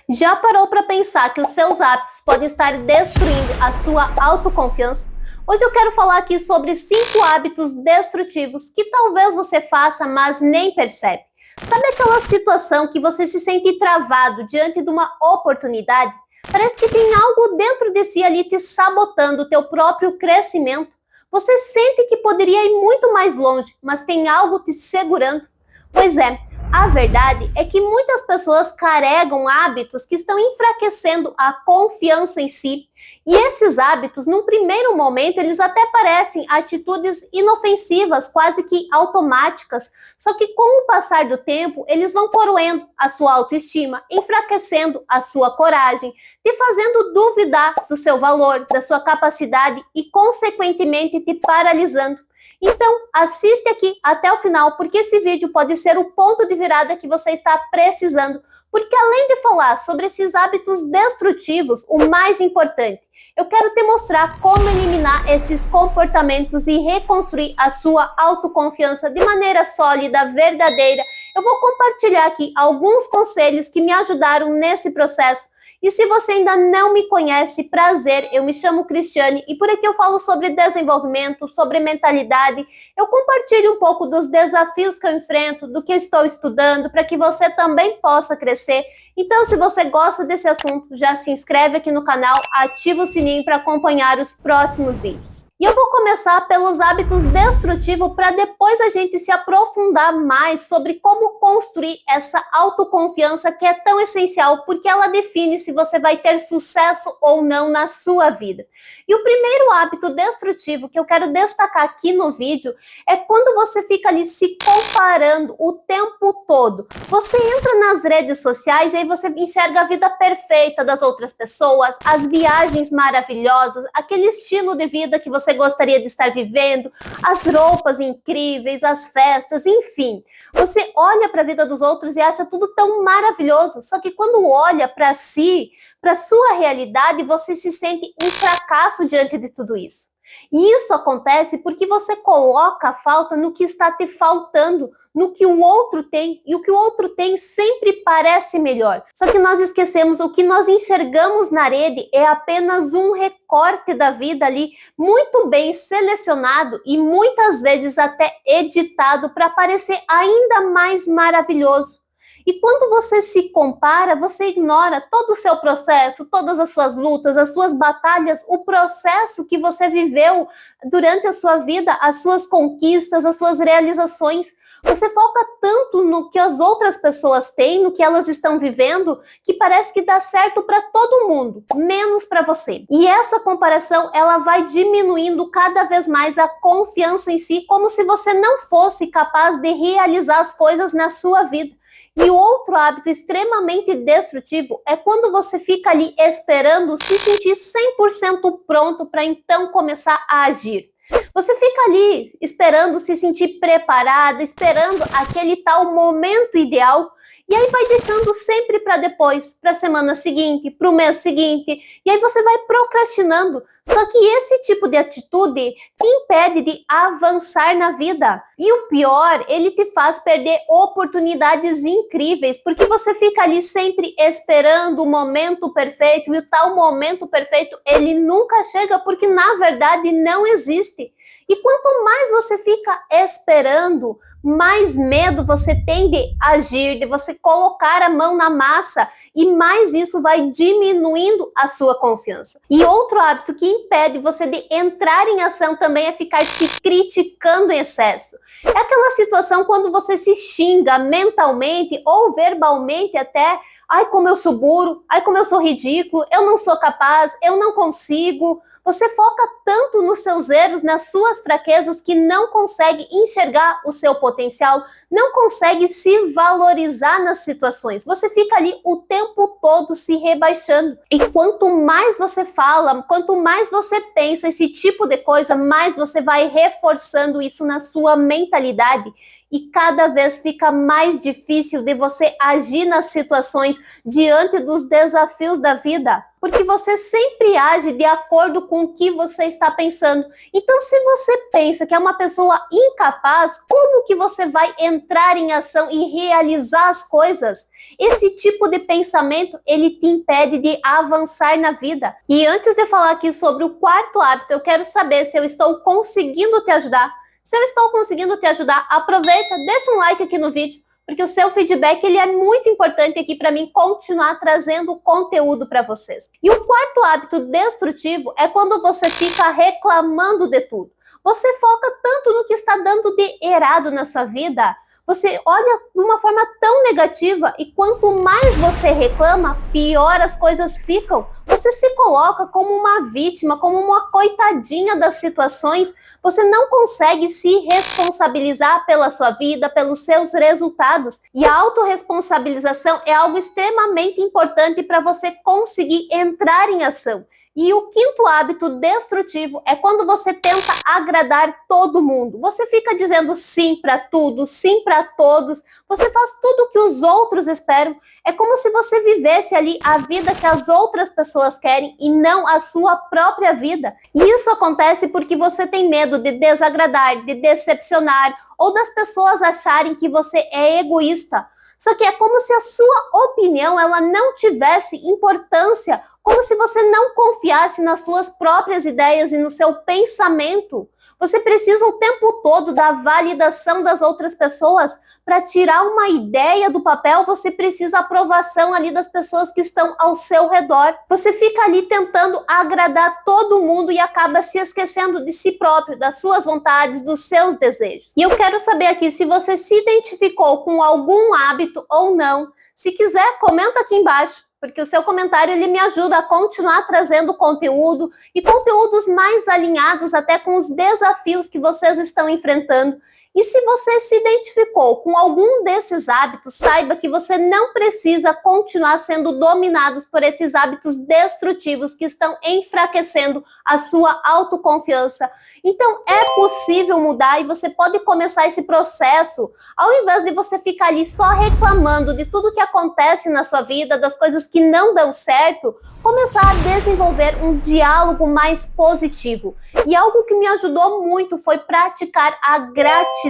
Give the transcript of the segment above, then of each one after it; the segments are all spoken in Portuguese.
Já parou para pensar que os seus hábitos podem estar destruindo a sua autoconfiança? Hoje eu quero falar aqui sobre 5 hábitos destrutivos que talvez você faça, mas nem percebe. Sabe aquela situação que você se sente travado diante de uma oportunidade? Parece que tem algo dentro de si ali te sabotando o teu próprio crescimento. Você sente que poderia ir muito mais longe, mas tem algo te segurando. Pois é, a verdade é que muitas pessoas carregam hábitos que estão enfraquecendo a confiança em si. E esses hábitos, num primeiro momento, eles até parecem atitudes inofensivas, quase que automáticas. Só que com o passar do tempo, eles vão corroendo a sua autoestima, enfraquecendo a sua coragem, te fazendo duvidar do seu valor, da sua capacidade e, consequentemente, te paralisando. Então, assiste aqui até o final, porque esse vídeo pode ser o ponto de virada que você está precisando. Porque além de falar sobre esses hábitos destrutivos, o mais importante, eu quero te mostrar como eliminar esses comportamentos e reconstruir a sua autoconfiança de maneira sólida, verdadeira. Eu vou compartilhar aqui alguns conselhos que me ajudaram nesse processo. E se você ainda não me conhece, prazer, eu me chamo Cristiane e por aqui eu falo sobre desenvolvimento, sobre mentalidade. Eu compartilho um pouco dos desafios que eu enfrento, do que eu estou estudando, para que você também possa crescer. Então, se você gosta desse assunto, já se inscreve aqui no canal, ativa o sininho para acompanhar os próximos vídeos. E eu vou começar pelos hábitos destrutivos para depois a gente se aprofundar mais sobre como construir essa autoconfiança que é tão essencial, porque ela define se você vai ter sucesso ou não na sua vida. E o primeiro hábito destrutivo que eu quero destacar aqui no vídeo é quando você fica ali se comparando o tempo todo. Você entra nas redes sociais e aí você enxerga a vida perfeita das outras pessoas, as viagens maravilhosas, aquele estilo de vida que você gostaria de estar vivendo, as roupas incríveis, as festas, enfim. Você olha para a vida dos outros e acha tudo tão maravilhoso, só que quando olha para si, para sua realidade, você se sente um fracasso diante de tudo isso. E isso acontece porque você coloca a falta no que está te faltando, no que o outro tem, e o que o outro tem sempre parece melhor. Só que nós esquecemos o que nós enxergamos na rede é apenas um recorte da vida ali, muito bem selecionado e muitas vezes até editado para parecer ainda mais maravilhoso. E quando você se compara, você ignora todo o seu processo, todas as suas lutas, as suas batalhas, o processo que você viveu durante a sua vida, as suas conquistas, as suas realizações. Você foca tanto no que as outras pessoas têm, no que elas estão vivendo, que parece que dá certo para todo mundo, menos para você. E essa comparação, ela vai diminuindo cada vez mais a confiança em si, como se você não fosse capaz de realizar as coisas na sua vida. E outro hábito extremamente destrutivo é quando você fica ali esperando se sentir 100% pronto para então começar a agir. Você fica ali esperando se sentir preparada, esperando aquele tal momento ideal, e aí vai deixando sempre para depois, para a semana seguinte, para o mês seguinte, e aí você vai procrastinando. Só que esse tipo de atitude te impede de avançar na vida. E o pior, ele te faz perder oportunidades incríveis, porque você fica ali sempre esperando o momento perfeito, e o tal momento perfeito, ele nunca chega, porque na verdade não existe. E quanto mais você fica esperando, mais medo você tem de agir, de você colocar a mão na massa, e mais isso vai diminuindo a sua confiança. E outro hábito que impede você de entrar em ação também é ficar se criticando em excesso. É aquela situação quando você se xinga mentalmente ou verbalmente até: ai, como eu sou burro, ai, como eu sou ridículo, eu não sou capaz, eu não consigo. Você foca tanto nos seus erros, nas suas fraquezas, que não consegue enxergar o seu potencial, não consegue se valorizar nas situações. Você fica ali o tempo todo se rebaixando. E quanto mais você fala, quanto mais você pensa esse tipo de coisa, mais você vai reforçando isso na sua mentalidade. e cada vez fica mais difícil de você agir nas situações diante dos desafios da vida, porque você sempre age de acordo com o que você está pensando. Então, se você pensa que é uma pessoa incapaz, como que você vai entrar em ação e realizar as coisas? Esse tipo de pensamento, ele te impede de avançar na vida. E antes de falar aqui sobre o quarto hábito, eu quero saber se eu estou conseguindo te ajudar. Se eu estou conseguindo te ajudar, aproveita, deixa um like aqui no vídeo, porque o seu feedback ele é muito importante aqui para mim continuar trazendo conteúdo para vocês. E o quarto hábito destrutivo é quando você fica reclamando de tudo. Você foca tanto no que está dando de errado na sua vida, você olha de uma forma tão negativa e quanto mais você reclama, pior as coisas ficam. Você se coloca como uma vítima, como uma coitadinha das situações. Você não consegue se responsabilizar pela sua vida, pelos seus resultados. E a autorresponsabilização é algo extremamente importante para você conseguir entrar em ação. E o quinto hábito destrutivo é quando você tenta agradar todo mundo. Você fica dizendo sim para tudo, sim para todos. Você faz tudo o que os outros esperam. É como se você vivesse ali a vida que as outras pessoas querem e não a sua própria vida. E isso acontece porque você tem medo de desagradar, de decepcionar ou das pessoas acharem que você é egoísta. Só que é como se a sua opinião ela não tivesse importância, como se você não confiasse nas suas próprias ideias e no seu pensamento. Você precisa o tempo todo da validação das outras pessoas. Para tirar uma ideia do papel, você precisa a aprovação ali das pessoas que estão ao seu redor. Você fica ali tentando agradar todo mundo e acaba se esquecendo de si próprio, das suas vontades, dos seus desejos. E eu quero saber aqui se você se identificou com algum hábito ou não. Se quiser, comenta aqui embaixo, porque o seu comentário ele me ajuda a continuar trazendo conteúdo e conteúdos mais alinhados até com os desafios que vocês estão enfrentando. E se você se identificou com algum desses hábitos, saiba que você não precisa continuar sendo dominados por esses hábitos destrutivos que estão enfraquecendo a sua autoconfiança. Então é possível mudar e você pode começar esse processo ao invés de você ficar ali só reclamando de tudo que acontece na sua vida, das coisas que não dão certo, começar a desenvolver um diálogo mais positivo. E algo que me ajudou muito foi praticar a gratidão.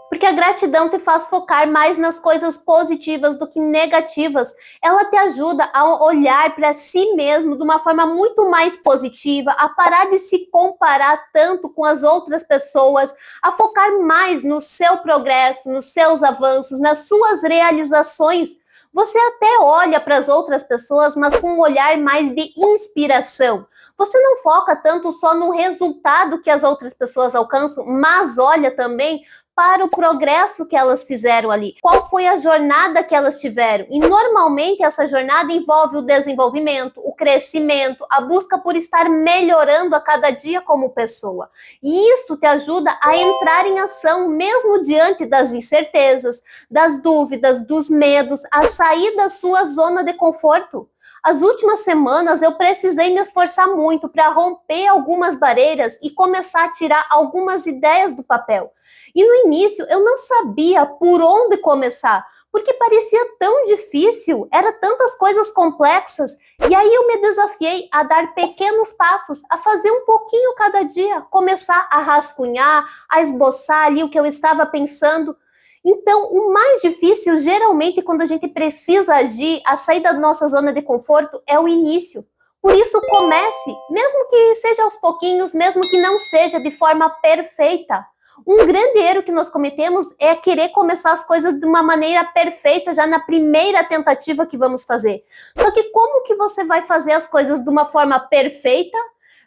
Porque a gratidão te faz focar mais nas coisas positivas do que negativas. Ela te ajuda a olhar para si mesmo de uma forma muito mais positiva, a parar de se comparar tanto com as outras pessoas, a focar mais no seu progresso, nos seus avanços, nas suas realizações. Você até olha para as outras pessoas, mas com um olhar mais de inspiração. Você não foca tanto só no resultado que as outras pessoas alcançam, mas olha também para o progresso que elas fizeram ali. Qual foi a jornada que elas tiveram? E normalmente essa jornada envolve o desenvolvimento, o crescimento, a busca por estar melhorando a cada dia como pessoa. E isso te ajuda a entrar em ação mesmo diante das incertezas, das dúvidas, dos medos, a sair da sua zona de conforto. As últimas semanas eu precisei me esforçar muito para romper algumas barreiras e começar a tirar algumas ideias do papel. E no início eu não sabia por onde começar, porque parecia tão difícil, era tantas coisas complexas. E aí eu me desafiei a dar pequenos passos, a fazer um pouquinho cada dia, começar a rascunhar, a esboçar ali o que eu estava pensando. Então, o mais difícil, geralmente, quando a gente precisa agir, a sair da nossa zona de conforto, é o início. Por isso, comece, mesmo que seja aos pouquinhos, mesmo que não seja de forma perfeita. Um grande erro que nós cometemos é querer começar as coisas de uma maneira perfeita já na primeira tentativa que vamos fazer. Só que como que você vai fazer as coisas de uma forma perfeita,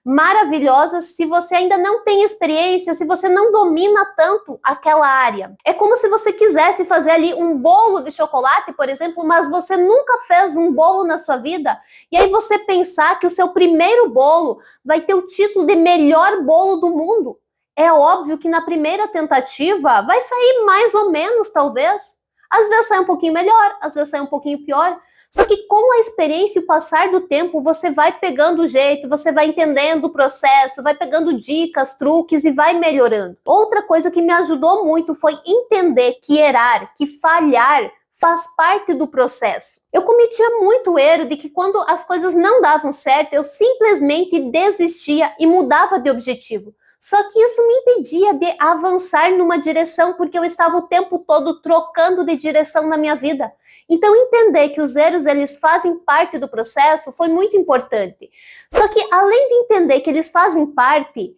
maravilhosa, se você ainda não tem experiência, se você não domina tanto aquela área? É como se você quisesse fazer ali um bolo de chocolate, por exemplo, mas você nunca fez um bolo na sua vida, e aí você pensar que o seu primeiro bolo vai ter o título de melhor bolo do mundo. É óbvio que na primeira tentativa vai sair mais ou menos, talvez. Às vezes sai um pouquinho melhor, às vezes sai um pouquinho pior. Só que com a experiência e o passar do tempo, você vai pegando o jeito, você vai entendendo o processo, vai pegando dicas, truques e vai melhorando. Outra coisa que me ajudou muito foi entender que errar, que falhar faz parte do processo. Eu cometia muito erro de que quando as coisas não davam certo, eu simplesmente desistia e mudava de objetivo. Só que isso me impedia de avançar numa direção, porque eu estava o tempo todo trocando de direção na minha vida. Então, entender que os erros, eles fazem parte do processo foi muito importante. Só que, além de entender que eles fazem parte,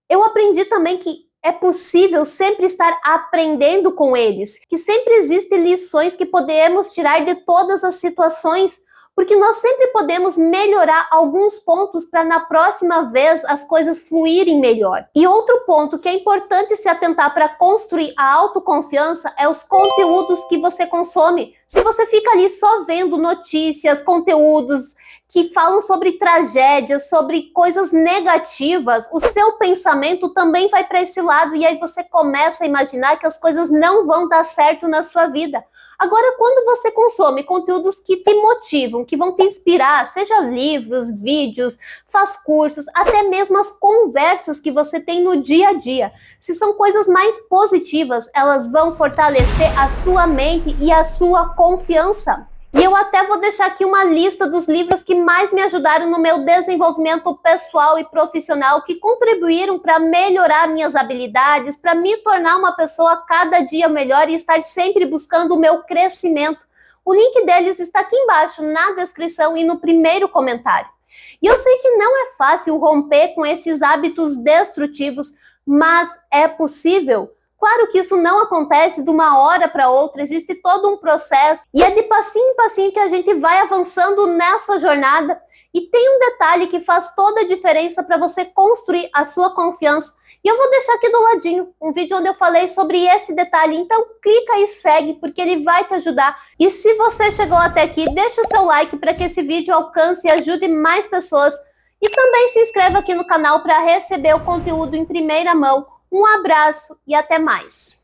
eu aprendi também que é possível sempre estar aprendendo com eles, que sempre existem lições que podemos tirar de todas as situações, porque nós sempre podemos melhorar alguns pontos para na próxima vez as coisas fluírem melhor. E outro ponto que é importante se atentar para construir a autoconfiança é os conteúdos que você consome. Se você fica ali só vendo notícias, conteúdos que falam sobre tragédias, sobre coisas negativas, o seu pensamento também vai para esse lado e aí você começa a imaginar que as coisas não vão dar certo na sua vida. Agora, quando você consome conteúdos que te motivam, que vão te inspirar, seja livros, vídeos, faz cursos, até mesmo as conversas que você tem no dia a dia, se são coisas mais positivas, elas vão fortalecer a sua mente e a sua confiança. E eu até vou deixar aqui uma lista dos livros que mais me ajudaram no meu desenvolvimento pessoal e profissional, que contribuíram para melhorar minhas habilidades, para me tornar uma pessoa cada dia melhor e estar sempre buscando o meu crescimento. O link deles está aqui embaixo, na descrição e no primeiro comentário. E eu sei que não é fácil romper com esses hábitos destrutivos, mas é possível. Claro que isso não acontece de uma hora para outra, existe todo um processo e é de passinho em passinho que a gente vai avançando nessa jornada. E tem um detalhe que faz toda a diferença para você construir a sua confiança. E eu vou deixar aqui do ladinho um vídeo onde eu falei sobre esse detalhe, então clica e segue porque ele vai te ajudar. E se você chegou até aqui, deixa o seu like para que esse vídeo alcance e ajude mais pessoas. E também se inscreva aqui no canal para receber o conteúdo em primeira mão. Um abraço e até mais!